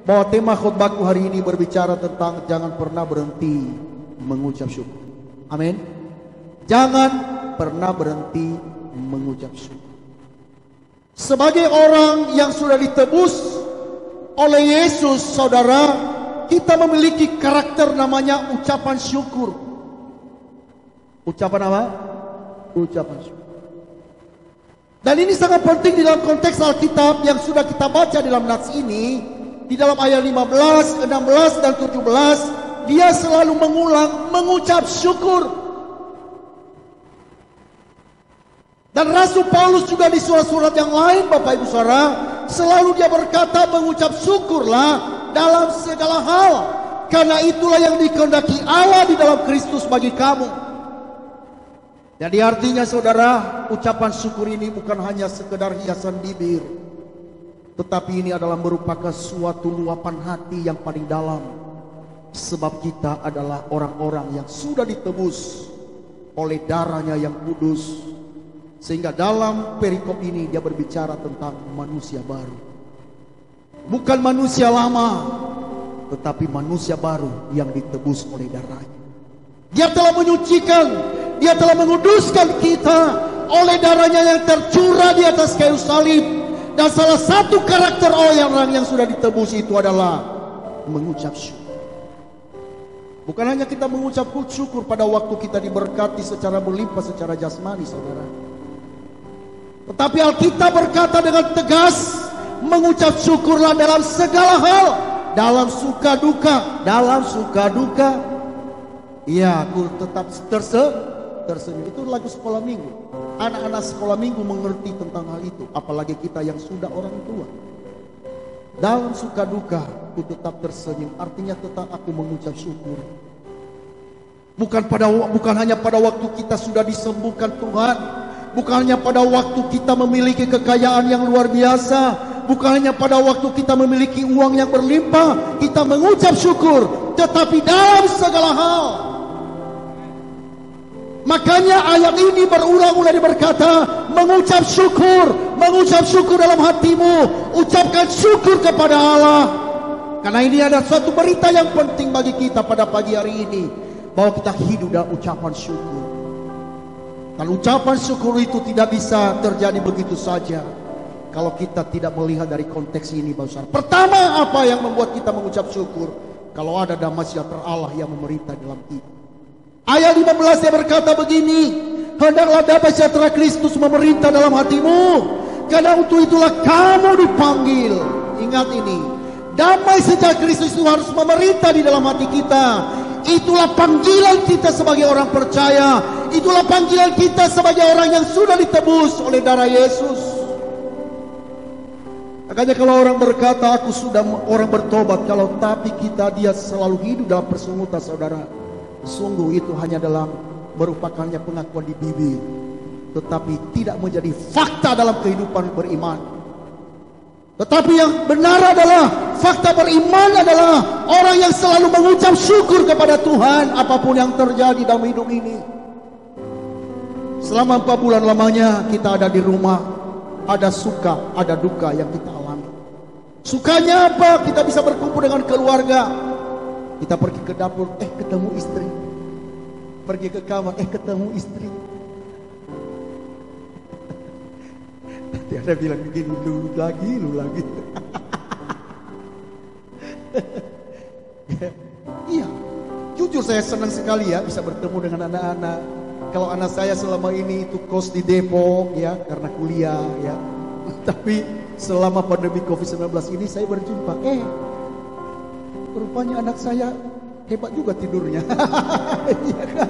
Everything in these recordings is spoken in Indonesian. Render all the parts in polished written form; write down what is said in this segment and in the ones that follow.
bahwa tema khotbahku hari ini berbicara tentang jangan pernah berhenti mengucap syukur. Amin. Jangan pernah berhenti mengucap syukur. Sebagai orang yang sudah ditebus oleh Yesus, saudara, kita memiliki karakter namanya ucapan syukur. Ucapan apa? Ucapan syukur. Dan ini sangat penting di dalam konteks Alkitab yang sudah kita baca dalam nats ini. Di dalam ayat 15, 16, dan 17, dia selalu mengulang mengucap syukur. Dan Rasul Paulus juga di surat-surat yang lain, Bapak Ibu Saudara, selalu dia berkata mengucap syukurlah dalam segala hal, karena itulah yang dikehendaki Allah di dalam Kristus bagi kamu. Jadi artinya saudara, ucapan syukur ini bukan hanya sekedar hiasan bibir, tetapi ini adalah merupakan suatu luapan hati yang paling dalam. Sebab kita adalah orang-orang yang sudah ditebus oleh darahnya yang kudus. Sehingga dalam perikop ini dia berbicara tentang manusia baru. Bukan manusia lama, tetapi manusia baru yang ditebus oleh darahnya. Dia telah menyucikan, dia telah menguduskan kita oleh darahnya yang tercurah di atas kayu salib. Dan salah satu karakter orang yang sudah ditebus itu adalah mengucap syukur. Bukan hanya kita mengucap syukur pada waktu kita diberkati secara berlimpah secara jasmani, saudara. Tetapi Alkitab berkata dengan tegas, mengucap syukurlah dalam segala hal, dalam suka duka, dalam suka duka. Ya, aku tetap tersenyum. Itu lagu sekolah minggu. Anak-anak sekolah minggu mengerti tentang hal itu, apalagi kita yang sudah orang tua. Dalam suka duka aku tetap tersenyum, artinya tetap aku mengucap syukur. Bukan hanya pada waktu kita sudah disembuhkan Tuhan, bukan hanya pada waktu kita memiliki kekayaan yang luar biasa, bukan hanya pada waktu kita memiliki uang yang berlimpah kita mengucap syukur, tetapi dalam segala hal. Makanya ayat ini berulang-ulang berkata, mengucap syukur dalam hatimu, ucapkan syukur kepada Allah. Karena ini ada suatu berita yang penting bagi kita pada pagi hari ini, bahwa kita hidup dalam ucapan syukur. Dan ucapan syukur itu tidak bisa terjadi begitu saja kalau kita tidak melihat dari konteks ini, Bapak. Pertama, apa yang membuat kita mengucap syukur? Kalau ada damai sejahtera Allah yang memerintah dalam kita. Ayat 15 dia berkata begini, hendaklah damai sejahtera Kristus memerintah dalam hatimu, karena untuk itulah kamu dipanggil. Ingat ini, damai sejahtera Kristus itu harus memerintah di dalam hati kita. Itulah panggilan kita sebagai orang percaya. Itulah panggilan kita sebagai orang yang sudah ditebus oleh darah Yesus. Makanya kalau orang berkata aku sudah orang bertobat, kalau tapi dia selalu hidup dalam persungutan, saudara, sungguh itu hanya dalam merupakannya pengakuan di bibir, tetapi tidak menjadi fakta dalam kehidupan beriman. Tetapi yang benar adalah fakta beriman adalah orang yang selalu mengucap syukur kepada Tuhan apapun yang terjadi dalam hidup ini. Selama 4 bulan lamanya kita ada di rumah, ada suka, ada duka yang kita alami. Sukanya apa? Kita bisa berkumpul dengan keluarga. Kita pergi ke dapur, ketemu istri. Pergi ke kamar, ketemu istri. Nanti ada bilang begini, lu lagi. Iya, jujur saya senang sekali ya bisa bertemu dengan anak-anak. Kalau anak saya selama ini itu kos di Depok ya, karena kuliah ya. Tapi selama pandemi COVID-19 ini saya berjumpa, rupanya anak saya hebat juga tidurnya. Iya kan?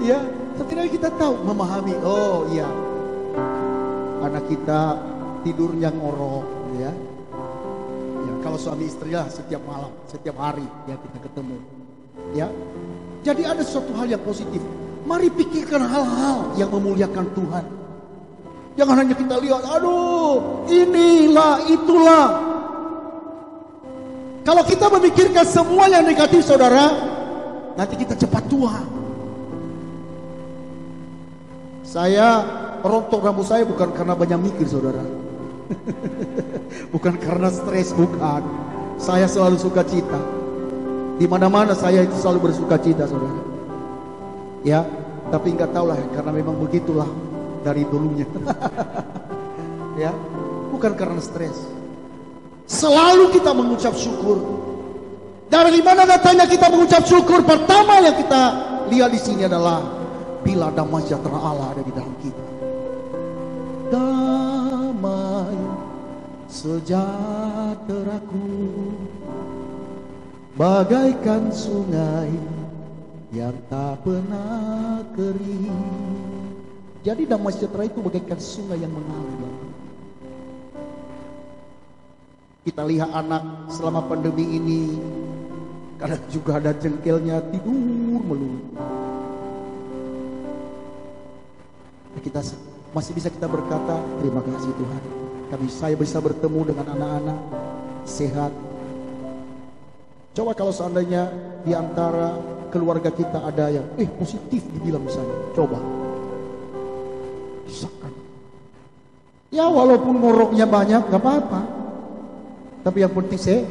Ya, setidaknya kita tahu, memahami. Oh iya, anak kita tidurnya ngorok ya. Ya, kalau suami istri lah setiap malam, setiap hari ya kita ketemu. Ya, jadi ada suatu hal yang positif. Mari pikirkan hal-hal yang memuliakan Tuhan. Jangan hanya kita lihat, aduh, inilah, itulah. Kalau kita memikirkan semua yang negatif, saudara, nanti kita cepat tua. Saya rontok rambut saya bukan karena banyak mikir, saudara. Bukan karena stres, bukan. Saya selalu sukacita. Di mana-mana saya itu selalu bersukacita, saudara. Ya, tapi nggak tahu lah, karena memang begitulah dari dulunya. Ya, bukan karena stres. Selalu kita mengucap syukur. Dari mana datanya kita mengucap syukur? Pertama yang kita lihat di sini adalah bila damai sejahtera Allah ada di dalam kita. Damai sejahteraku bagaikan sungai yang tak pernah kering. Jadi damai sejahtera itu bagaikan sungai yang mengalir. Kita lihat anak selama pandemi ini, kadang juga ada jengkelnya, tidur melulu. Kita masih bisa kita berkata, terima kasih Tuhan, saya bisa bertemu dengan anak-anak sehat. Coba kalau seandainya di antara keluarga kita ada yang positif dibilang misalnya, coba disahkan. Ya walaupun ngoroknya banyak gak apa-apa, tapi yang penting saya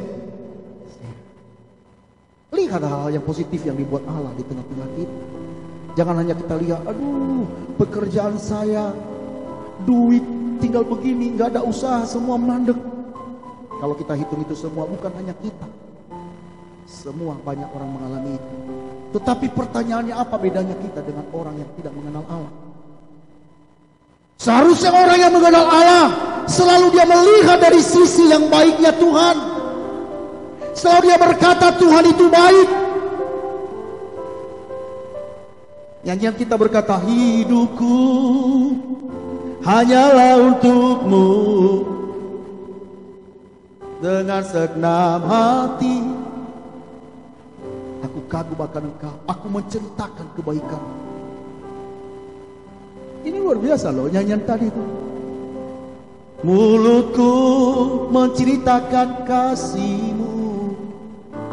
lihat hal-hal yang positif yang dibuat Allah di tengah-tengah kita. Jangan hanya kita lihat, aduh pekerjaan saya, duit tinggal begini, gak ada usaha, semua mandek. Kalau kita hitung itu semua, bukan hanya kita, semua banyak orang mengalami itu. Tetapi pertanyaannya, apa bedanya kita dengan orang yang tidak mengenal Allah? Seharusnya orang yang mengenal Allah selalu dia melihat dari sisi yang baiknya Tuhan. Selalu dia berkata Tuhan itu baik. Nyanyian kita berkata, hidupku hanyalah untukmu, dengan segenap hati aku kagum akan Engkau, aku menceritakan kebaikan. Ini luar biasa loh nyanyian tadi itu. Mulutku menceritakan kasih-Mu,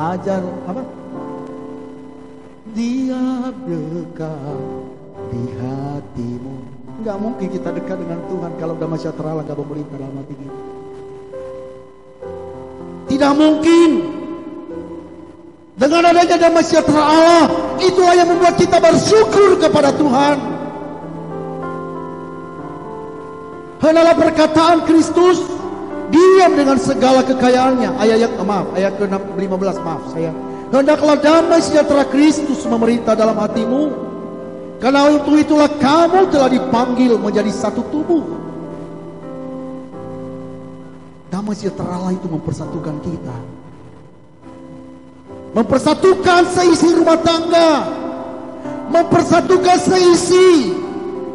ajar apa? Dia dekat di hati-Mu. Enggak mungkin kita dekat dengan Tuhan kalau damai sejahtera Allah enggak memerintah dalam hati kita. Tidak mungkin. Dengan adanya damai sejahtera Allah, itulah yang membuat kita bersyukur kepada Tuhan. Hendaklah perkataan Kristus diam dengan segala kekayaannya. Ayat ke-15, maaf saya. Hendaklah damai sejahtera Kristus memerintah dalam hatimu, karena untuk itulah kamu telah dipanggil menjadi satu tubuh. Damai sejahtera Allah itu mempersatukan kita, mempersatukan seisi rumah tangga, mempersatukan seisi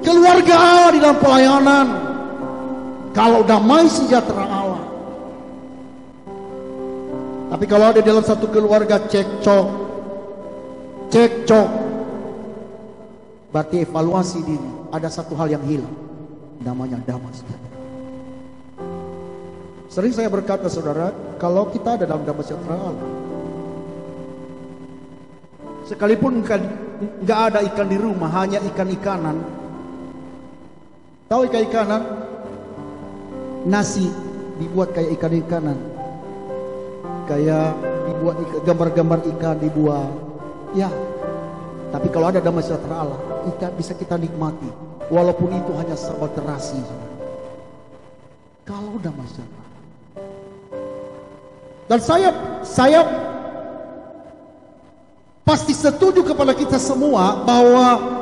keluarga Allah di dalam pelayanan. Kalau damai sejahtera Allah. Tapi kalau ada dalam satu keluarga cekcok, berarti evaluasi diri. Ada satu hal yang hilang, namanya damai sejahtera. Sering saya berkata saudara, kalau kita ada dalam damai sejahtera Allah, sekalipun nggak ada ikan di rumah, hanya ikan-ikanan. Tahu ikan-ikanan? Nasi dibuat kayak ikan-ikanan, kayak dibuat gambar-gambar ikan dibuat. Ya, tapi kalau ada damai sejahtera Allah, ikan bisa kita nikmati, walaupun itu hanya serba terasi. Kalau damai sejahtera. Dan saya pasti setuju kepada kita semua bahwa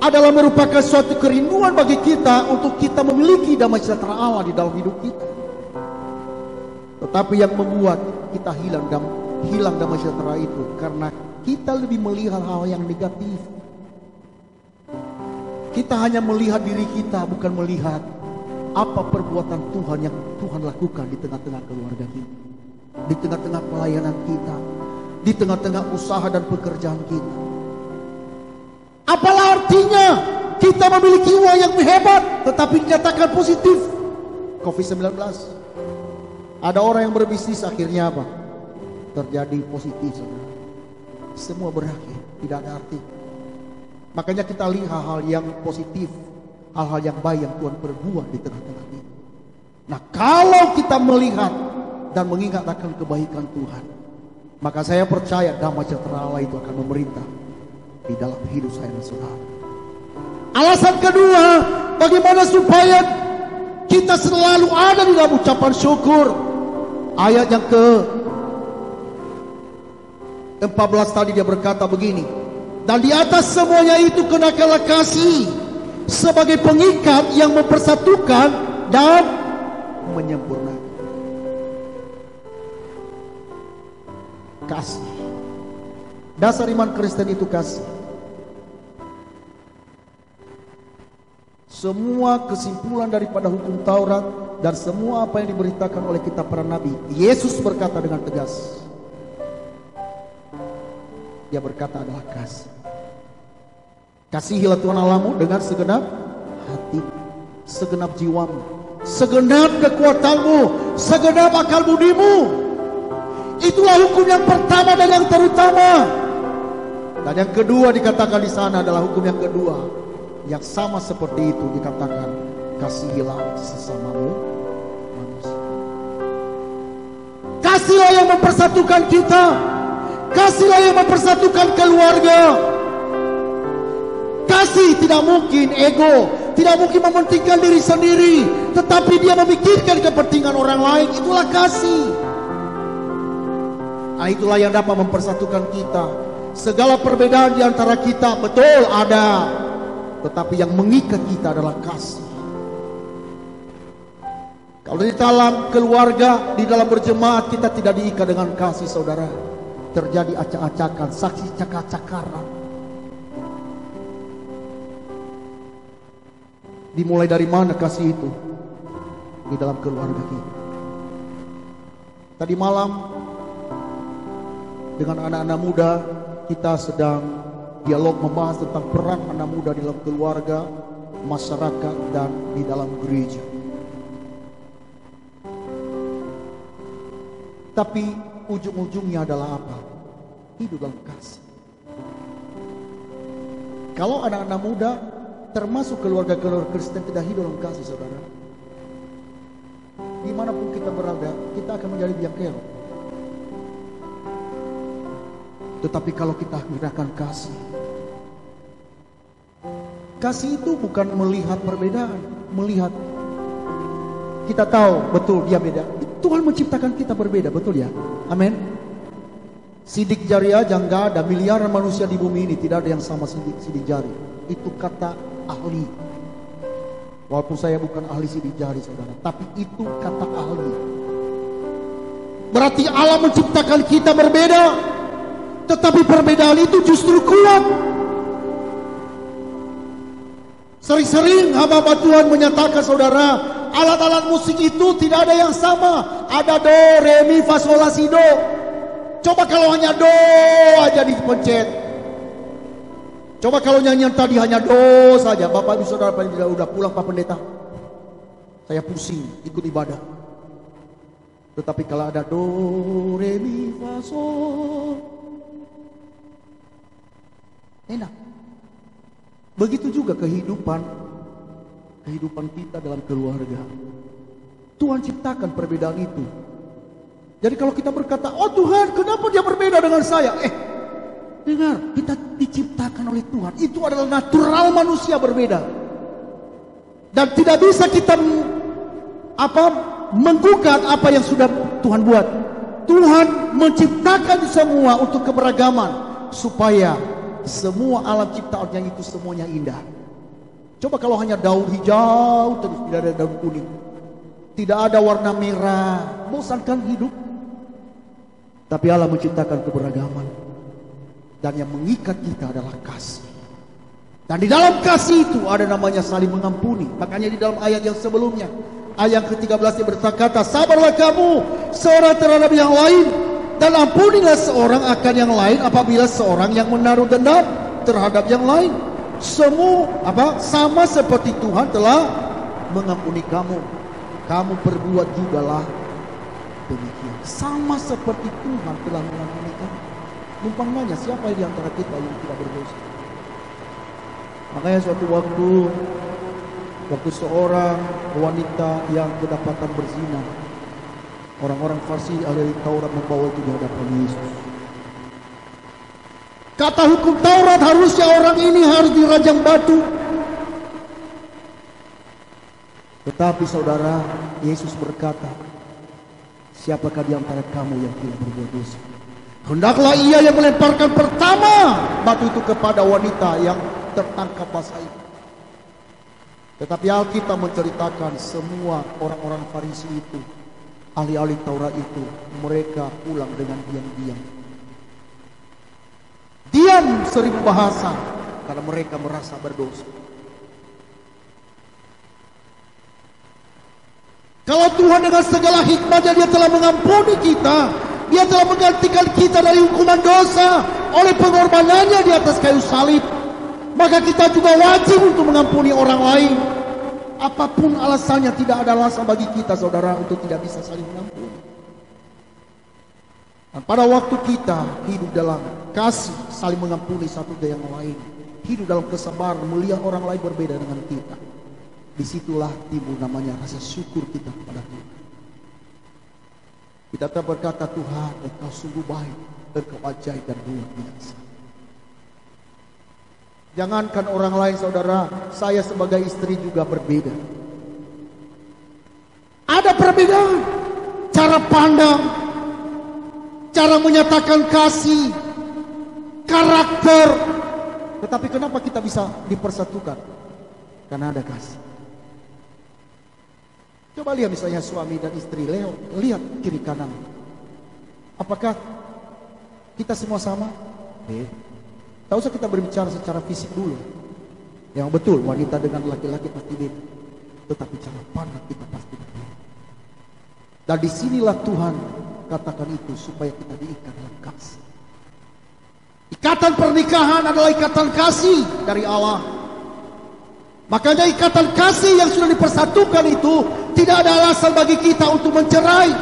adalah merupakan suatu kerinduan bagi kita untuk kita memiliki damai sejahtera Allah di dalam hidup kita. Tetapi yang membuat kita hilang damai sejahtera itu karena kita lebih melihat hal yang negatif. Kita hanya melihat diri kita, bukan melihat apa perbuatan Tuhan yang Tuhan lakukan di tengah-tengah keluarga kita, di tengah-tengah pelayanan kita, di tengah-tengah usaha dan pekerjaan kita. Apalah artinya kita memiliki uang yang hebat tetapi dinyatakan positif COVID-19. Ada orang yang berbisnis akhirnya apa? Terjadi positif. Semua berakhir, tidak ada arti. Makanya kita lihat hal-hal yang positif, hal-hal yang baik yang Tuhan perbuat di tengah-tengah kita. Nah, kalau kita melihat dan mengingat akan kebaikan Tuhan, maka saya percaya damai sejahtera Allah itu akan memerintah di dalam hidup saya dan saudara. Alasan kedua, bagaimana supaya kita selalu ada di dalam ucapan syukur. Ayat yang ke-14 tadi dia berkata begini, dan di atas semuanya itu kenakanlah kasih sebagai pengikat yang mempersatukan dan menyempurnakan. Kasih. Dasar iman Kristen itu kasih. Semua kesimpulan daripada hukum Taurat dan semua apa yang diberitakan oleh kitab para nabi, Yesus berkata dengan tegas. Dia berkata adalah kasih. Kasihilah Tuhan Allahmu dengan segenap hati, segenap jiwamu, segenap kekuatanmu, segenap akal budimu. Itulah hukum yang pertama dan yang terutama. Dan yang kedua dikatakan di sana adalah hukum yang kedua, yang sama seperti itu dikatakan, kasihilah sesamamu manusia. Kasihlah yang mempersatukan kita. Kasihlah yang mempersatukan keluarga. Kasih tidak mungkin ego, tidak mungkin mementingkan diri sendiri, tetapi dia memikirkan kepentingan orang lain. Itulah kasih. Nah, itulah yang dapat mempersatukan kita. Segala perbedaan di antara kita betul ada, tetapi yang mengikat kita adalah kasih. Kalau di dalam keluarga, di dalam berjemaat, kita tidak diikat dengan kasih, saudara. Terjadi acak-acakan, saksi cakar-cakaran. Dimulai dari mana kasih itu? Di dalam keluarga kita. Tadi malam dengan anak-anak muda kita sedang dialog membahas tentang peran anak muda di dalam keluarga, masyarakat, dan di dalam gereja. Tapi ujung-ujungnya adalah apa? Hidup dalam kasih. Kalau anak-anak muda termasuk keluarga-keluarga Kristen tidak hidup dalam kasih, saudara, dimanapun kita berada, kita akan menjadi biang kerok. Tetapi kalau kita menggunakan kasih, kasih itu bukan melihat perbedaan, melihat kita tahu betul dia beda. Tuhan menciptakan kita berbeda, betul ya? Amin. Sidik jari aja enggak ada, miliaran manusia di bumi ini tidak ada yang sama sidik jari. Itu kata ahli. Walaupun saya bukan ahli sidik jari, saudara, tapi itu kata ahli. Berarti Allah menciptakan kita berbeda, tetapi perbedaan itu justru kuat. Sering-sering hamba Tuhan menyatakan, saudara, alat-alat musik itu tidak ada yang sama. Ada do, re, mi, fa, sol, la, si, do. Coba kalau hanya do aja dipencet. Coba kalau nyanyian tadi hanya do saja. Bapak ibu saudara udah pulang Pak Pendeta, saya pusing ikut ibadah. Tetapi kalau ada do, re, mi, fa, sol, enak. Begitu juga kehidupan kita dalam keluarga. Tuhan ciptakan perbedaan itu. Jadi kalau kita berkata, oh Tuhan, kenapa dia berbeda dengan saya? Dengar, kita diciptakan oleh Tuhan. Itu adalah natural manusia berbeda. Dan tidak bisa kita menggugat apa yang sudah Tuhan buat. Tuhan menciptakan semua untuk keberagaman, supaya semua alam ciptaannya itu semuanya indah. Coba kalau hanya daun hijau terus, tidak ada daun kuning, tidak ada warna merah, bosankan hidup. Tapi Allah menciptakan keberagaman, dan yang mengikat kita adalah kasih. Dan di dalam kasih itu ada namanya saling mengampuni. Makanya di dalam ayat yang sebelumnya, ayat ke-13 dia berkata, sabarlah kamu seorang terhadap yang lain, dan ampunilah seorang akan yang lain apabila seorang yang menaruh dendam terhadap yang lain. Semua sama seperti Tuhan telah mengampuni kamu, kamu perbuat jugalah demikian. Sama seperti Tuhan telah mengampuni kamu. Umpamanya siapa di antara kita yang tidak berdosa? Makanya suatu waktu Waktu seorang wanita yang kedapatan berzina, orang-orang Farisi ahli Taurat membawa itu di hadapan Yesus. Kata hukum Taurat harusnya orang ini harus dirajam batu. Tetapi saudara, Yesus berkata, siapakah di antara kamu yang tidak berbuat dosa? Hendaklah ia yang melemparkan pertama batu itu kepada wanita yang tertangkap basah itu. Tetapi Alkitab menceritakan semua orang-orang Farisi itu, ahli-ahli Taurat itu, mereka pulang dengan diam-diam. Diam 1000 bahasa, karena mereka merasa berdosa. Kalau Tuhan dengan segala hikmahnya Dia telah mengampuni kita, Dia telah menggantikan kita dari hukuman dosa oleh pengorbanannya di atas kayu salib, maka kita juga wajib untuk mengampuni orang lain. Apapun alasannya, tidak ada alasan bagi kita saudara untuk tidak bisa saling mengampuni. Dan pada waktu kita hidup dalam kasih, saling mengampuni satu ke yang lain, hidup dalam kesabaran, melihat orang lain berbeda dengan kita, disitulah timbul namanya rasa syukur kita kepada Tuhan. Kita tetap berkata, Tuhan, Engkau sungguh baik, Engkau ajaib dan luar biasa. Jangankan orang lain saudara, saya sebagai istri juga berbeda. Ada perbedaan cara pandang, cara menyatakan kasih, karakter. Tetapi kenapa kita bisa dipersatukan? Karena ada kasih. Coba lihat misalnya suami dan istri, lihat kiri kanan. Apakah kita semua sama? Tak usah kita berbicara secara fisik dulu. Yang betul, wanita dengan laki-laki pasti beda. Tetapi cara pandang kita pasti berbeda. Dan disinilah Tuhan katakan itu, supaya kita diikat dalam kasih. Ikatan pernikahan adalah ikatan kasih dari Allah. Makanya ikatan kasih yang sudah dipersatukan itu, tidak ada alasan bagi kita untuk mencerai,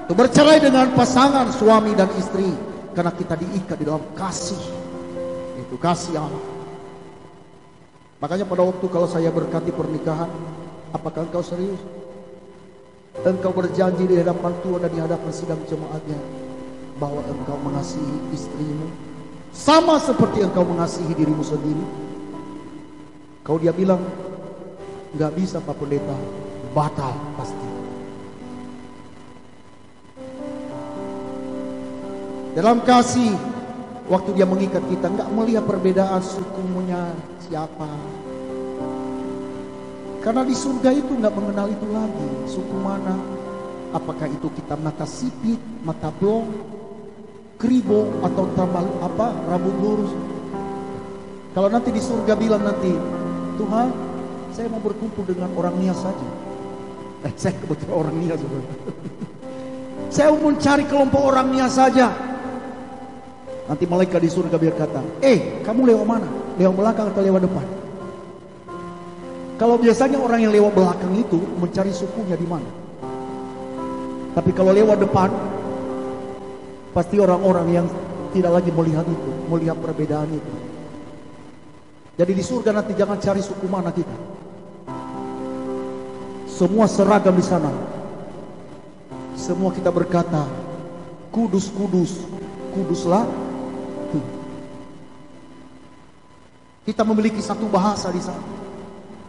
untuk bercerai dengan pasangan suami dan istri. Karena kita diikat di dalam kasih. Itu kasih Allah. Makanya pada waktu kalau saya berkati pernikahan, apakah engkau serius? Engkau berjanji di hadapan Tuhan dan di hadapan sidang jemaatnya bahwa engkau mengasihi istrimu sama seperti engkau mengasihi dirimu sendiri? Kalau dia bilang nggak bisa Pak Pendeta, batal pasti. Dalam kasih, waktu dia mengikat kita, nggak melihat perbedaan sukunya siapa. Karena di surga itu nggak mengenal itu lagi, suku mana. Apakah itu kita mata sipit, mata blong, kribo, atau tambah apa, rambut lurus. Kalau nanti di surga bilang nanti, Tuhan, saya mau berkumpul dengan orang Nias saja. Saya kebetulan orang Nias. Saya mau mencari kelompok orang Nias saja. Nanti malaikat di surga berkata, kamu lewat mana? Lewat belakang atau lewat depan? Kalau biasanya orang yang lewat belakang itu mencari sukunya di mana. Tapi kalau lewat depan, pasti orang-orang yang tidak lagi melihat itu, melihat perbedaan itu. Jadi di surga nanti jangan cari suku mana kita. Semua seragam di sana. Semua kita berkata, kudus, kudus, kuduslah. Kita memiliki satu bahasa di sana.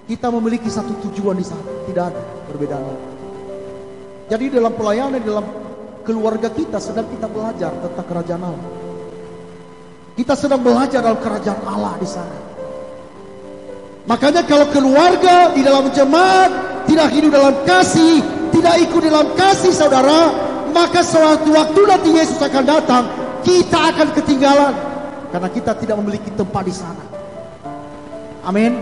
Kita memiliki satu tujuan di sana. Tidak ada perbedaan. Jadi dalam pelayanan, dalam keluarga kita sedang kita belajar tentang kerajaan Allah. Kita sedang belajar dalam kerajaan Allah di sana. Makanya kalau keluarga di dalam jemaat tidak hidup dalam kasih, tidak ikut dalam kasih saudara, maka suatu waktu nanti Yesus akan datang, kita akan ketinggalan. Karena kita tidak memiliki tempat di sana. Amin.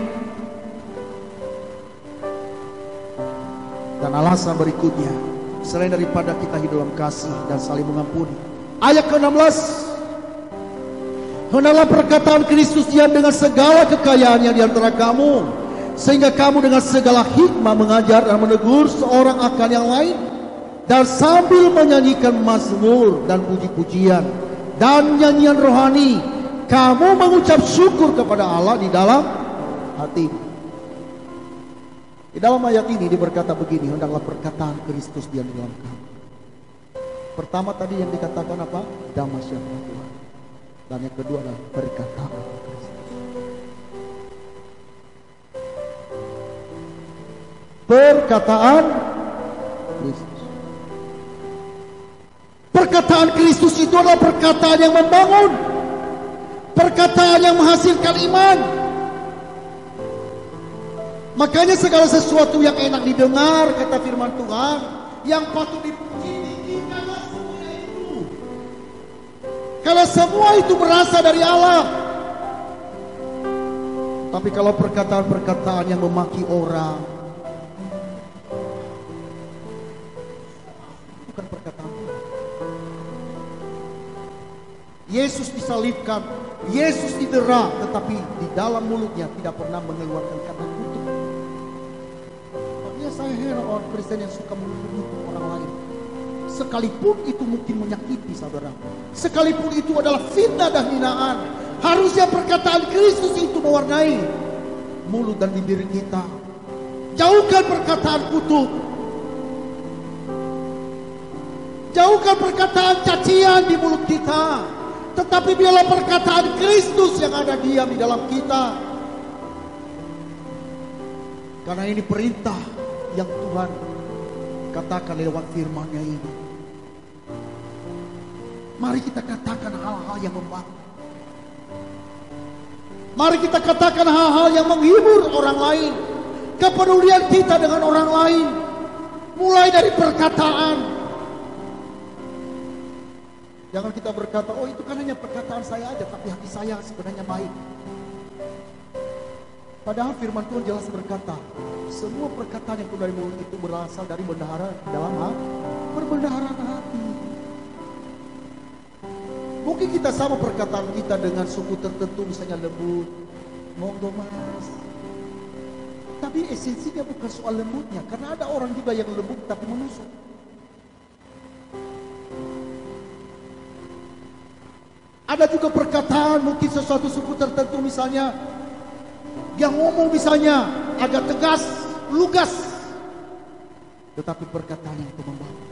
Dan alasan berikutnya, selain daripada kita hidup dalam kasih dan saling mengampuni, ayat ke-16, hendaklah perkataan Kristus diam dengan segala kekayaannya di antara kamu, sehingga kamu dengan segala hikmah mengajar dan menegur seorang akan yang lain, dan sambil menyanyikan mazmur dan puji-pujian dan nyanyian rohani, kamu mengucap syukur kepada Allah di dalam hati. Di dalam ayat ini berkata begini, hendaklah perkataan Kristus diam di dalam kamu. Pertama tadi yang dikatakan apa? Damai sejahtera Tuhan. Dan yang kedua adalah perkataan Kristus. Perkataan Kristus. Perkataan Kristus itu adalah perkataan yang membangun, perkataan yang menghasilkan iman. Makanya segala sesuatu yang enak didengar, kata firman Tuhan, yang patut dipuji, tinggikanlah semuanya itu. Kalau semua itu berasal dari Allah. Tapi kalau perkataan-perkataan yang memaki orang, bukan perkataan Tuhan. Yesus disalibkan, Yesus didera, tetapi di dalam mulutnya tidak pernah mengeluarkan kata kutuk. Makanya saya heran orang Kristen yang suka menuduh orang lain. Sekalipun itu mungkin menyakiti saudara, sekalipun itu adalah fitnah dan hinaan, harusnya perkataan Kristus itu mewarnai mulut dan bibir kita. Jauhkan perkataan kutuk, jauhkan perkataan cacian di mulut kita, tetapi biarlah perkataan Kristus yang ada diam di dalam kita. Karena ini perintah yang Tuhan katakan lewat firman-Nya ini. Mari kita katakan hal-hal yang membangun. Mari kita katakan hal-hal yang menghibur orang lain. Kepedulian kita dengan orang lain mulai dari perkataan. Jangan kita berkata, oh itu kan hanya perkataan saya aja, tapi hati saya sebenarnya baik. Padahal firman Tuhan jelas berkata, semua perkataan yang keluar dari mulut itu berasal dari bendahara dalam perbendaharaan hati. Mungkin kita sama perkataan kita dengan suku tertentu, misalnya lembut, monggo mas. Tapi esensinya bukan soal lembutnya, karena ada orang juga yang lembut tapi menusuk. Ada juga perkataan mungkin sesuatu suku tertentu misalnya, yang ngomong misalnya agak tegas, lugas, tetapi perkataan yang itu membangun.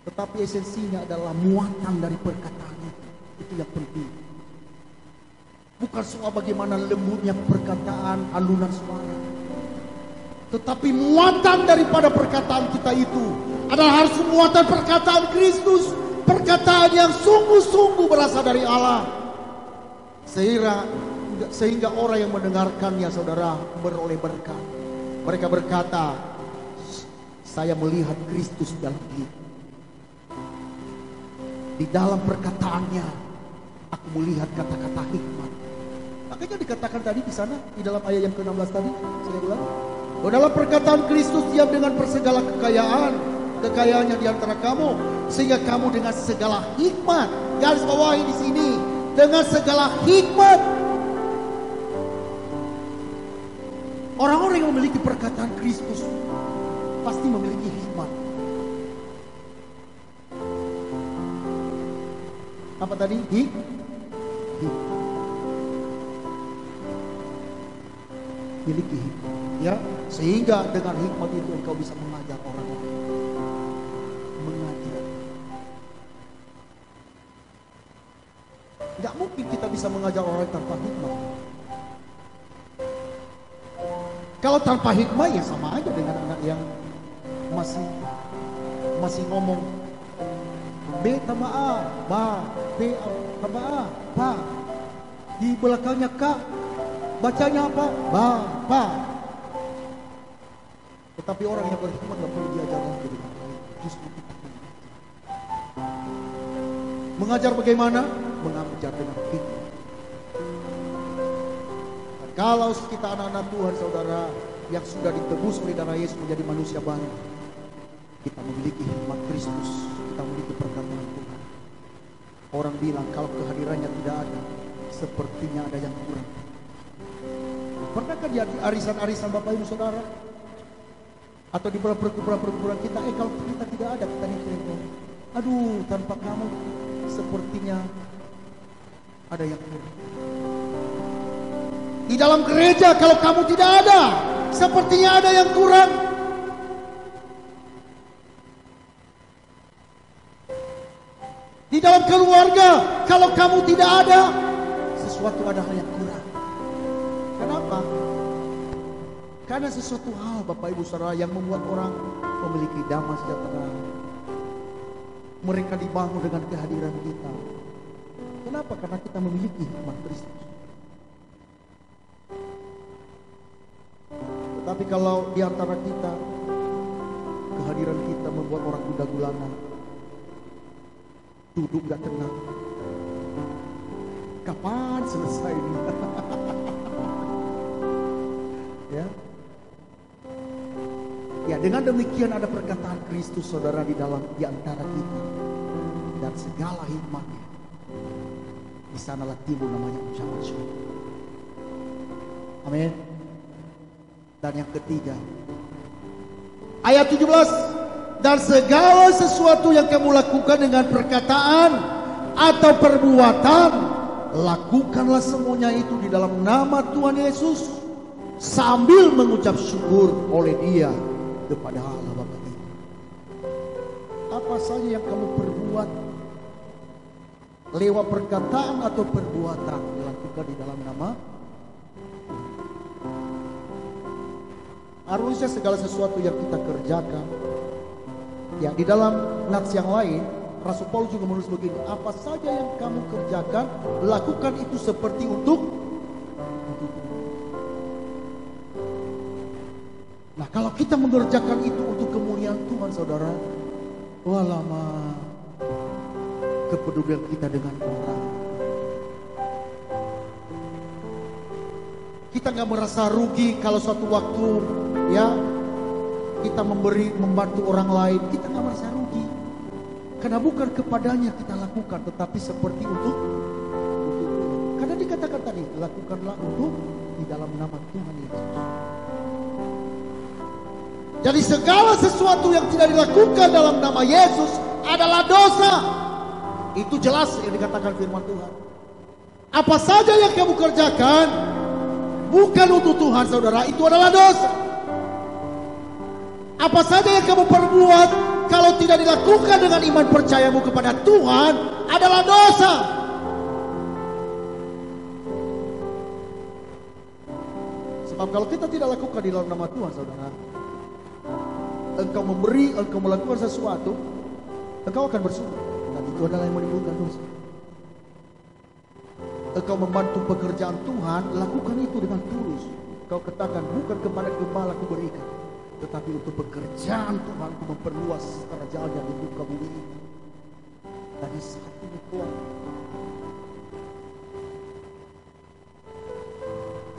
Tetapi esensinya adalah muatan dari perkataan itu yang penting. Bukan soal bagaimana lembutnya perkataan, alunan suara, tetapi muatan daripada perkataan kita itu adalah harus muatan perkataan Kristus, perkataan yang sungguh-sungguh berasal dari Allah, sehingga orang yang mendengarkannya saudara beroleh berkat. Mereka berkata, saya melihat Kristus dalam dia. Di dalam perkataannya aku melihat kata-kata hikmat. Makanya dikatakan tadi di sana di dalam ayat yang ke-16 tadi, saya ulang, bahwa dalam perkataan Kristus diam dengan persegala kekayaannya di antara kamu, sehingga kamu dengan segala hikmat, garis bawahi di sini, dengan segala hikmat. Orang-orang yang memiliki perkataan Kristus pasti memiliki hikmat. Apa tadi? Miliki hikmat, ya, sehingga dengan hikmat itu engkau bisa mengajar orang lain. Mengajar. Tidak mungkin kita bisa mengajar orang tanpa hikmat. Kalau tanpa hikmat ya sama aja dengan anak yang masih ngomong B tambah A, ba, B tambah A, ba. Di belakangnya K, bacanya apa? Ba, pa. Tetapi orang yang berhikmat tidak perlu diajar lagi dengan baik. Justru kita mengajar bagaimana? Mengajar dengan hikmat. Kalau kita anak-anak Tuhan saudara yang sudah ditebus oleh darah Yesus menjadi manusia baru, kita memiliki hikmat Kristus, kita memiliki perkataan Tuhan. Orang bilang kalau kehadirannya tidak ada, sepertinya ada yang kurang. Pernahkah di arisan-arisan Bapak Ibu Saudara? Atau di perkumpulan kita, kalau kita tidak ada, kita mikirkan, aduh tanpa kamu sepertinya ada yang kurang. Di dalam gereja kalau kamu tidak ada, sepertinya ada yang kurang. Di dalam keluarga kalau kamu tidak ada, sesuatu ada hal yang kurang. Kenapa? Karena sesuatu hal Bapak Ibu Saudara yang membuat orang memiliki damai sejahtera. Mereka dibangun dengan kehadiran kita. Kenapa? Karena kita memiliki hikmat Kristus. Tetapi kalau di antara kita, kehadiran kita membuat orang gundah gulana, duduk gak tenang, kapan selesai ini? Ya, dengan demikian ada perkataan Kristus saudara di antara kita, dan segala hikmatnya. Di sanalah timbul namanya ucapan syukur. Amin. Dan yang ketiga, ayat 17, dan segala sesuatu yang kamu lakukan dengan perkataan atau perbuatan, lakukanlah semuanya itu di dalam nama Tuhan Yesus, sambil mengucap syukur oleh Dia kepada Allah Bapa kita. Apa saja yang kamu perbuat, lewat perkataan atau perbuatan, lakukan di dalam nama. Harusnya segala sesuatu yang kita kerjakan, ya, di dalam nats yang lain Rasul Paulus juga menulis begini, apa saja yang kamu kerjakan, lakukan itu seperti untuk. Nah, kalau kita mengerjakan itu untuk kemuliaan Tuhan saudara, wah lama kepedulian kita dengan orang, kita nggak merasa rugi kalau suatu waktu, ya, kita membantu orang lain, kita nggak merasa rugi, karena bukan kepadanya kita lakukan, tetapi seperti untuk karena dikatakan tadi, lakukanlah untuk di dalam nama Tuhan Yesus. Jadi segala sesuatu yang tidak dilakukan dalam nama Yesus adalah dosa. Itu jelas yang dikatakan firman Tuhan. Apa saja yang kamu kerjakan bukan untuk Tuhan saudara, itu adalah dosa. Apa saja yang kamu perbuat kalau tidak dilakukan dengan iman percayamu kepada Tuhan adalah dosa. Sebab kalau kita tidak lakukan di dalam nama Tuhan saudara, engkau memberi, engkau melakukan sesuatu, engkau akan bersyukur, dan itu adalah yang menimbulkan dosa. Engkau membantu pekerjaan Tuhan, lakukan itu dengan tulus. Kau katakan, bukan kepada gembala ku berikan, tetapi untuk pekerjaan Tuhan, ku memperluas kerajaannya di muka bumi ini. Dari satu Tuhan.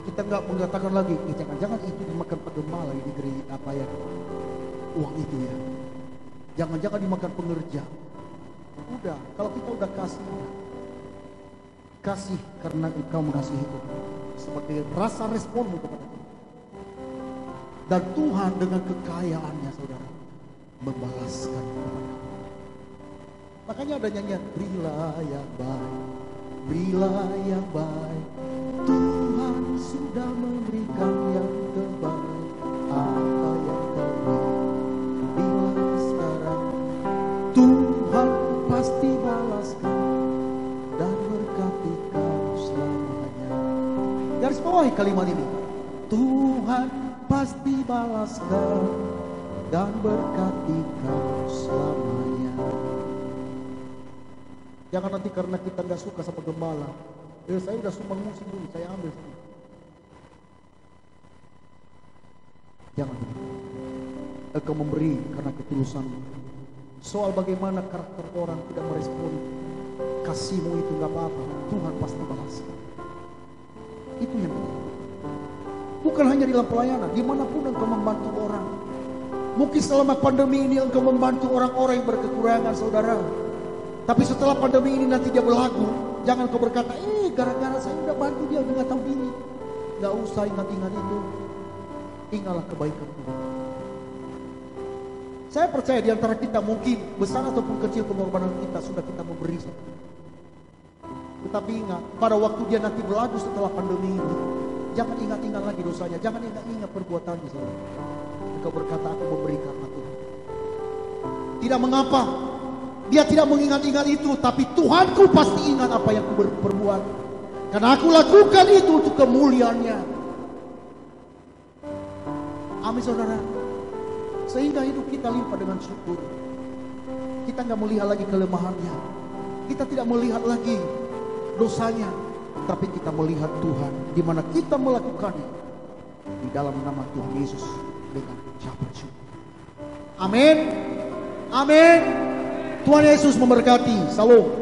Kita enggak mengatakan lagi, jangan-jangan itu dimakan penggembala di negeri apa ya, uang itu ya. Jangan-jangan dimakan pengerja. Udah, kalau kita udah kasih karena engkau mengasihi itu sebagai rasa responmu kepada Tuhan. Dan Tuhan dengan kekayaannya saudara membalaskan kepada kita. Makanya ada nyanyian, berilah yang baik, berilah yang baik, Tuhan sudah memberikan yang terbaik. Apa yang kau bilang sekarang, Tuhan pasti balaskan dan berkati kau selamanya. Garis bawahi kalimat ini, Tuhan pasti balaskan dan berkati kau selamanya. Jangan nanti karena kita nggak suka sama gembala, saya udah sumbang musim dulu, saya ambil. Jangan. Engkau memberi karena ketulusanmu. Soal bagaimana karakter orang tidak merespon kasihmu itu nggak apa-apa, Tuhan pasti balaskan. Itu yang penting. Bukan hanya dalam pelayanan, dimanapun engkau membantu orang. Mungkin selama pandemi ini engkau membantu orang-orang yang berkekurangan saudara. Tapi setelah pandemi ini nanti dia berlagu, jangan kau berkata, gara-gara saya udah bantu dia udah tahun ini. Gak usah ingat-ingat itu. Ingatlah kebaikan Tuhan. Saya percaya di antara kita mungkin besar ataupun kecil pengorbanan kita sudah kita memberi. Tetapi ingat, pada waktu dia nanti berlagu setelah pandemi ini, Jangan ingat-ingat lagi dosanya, jangan ingat-ingat perbuatannya. Engkau berkata, aku memberi karena Tuhan. Tidak mengapa dia tidak mengingat-ingat itu, tapi Tuhanku pasti ingat apa yang aku berbuat, karena aku lakukan itu untuk kemuliaannya. Amin saudara. Sehingga hidup kita limpah dengan syukur. Kita nggak melihat lagi kelemahannya, kita tidak melihat lagi dosanya, tapi kita melihat Tuhan di mana kita melakukannya di dalam nama Tuhan Yesus dengan ucapan syukur. Amin. Amin. Tuhan Yesus memberkati. Salam.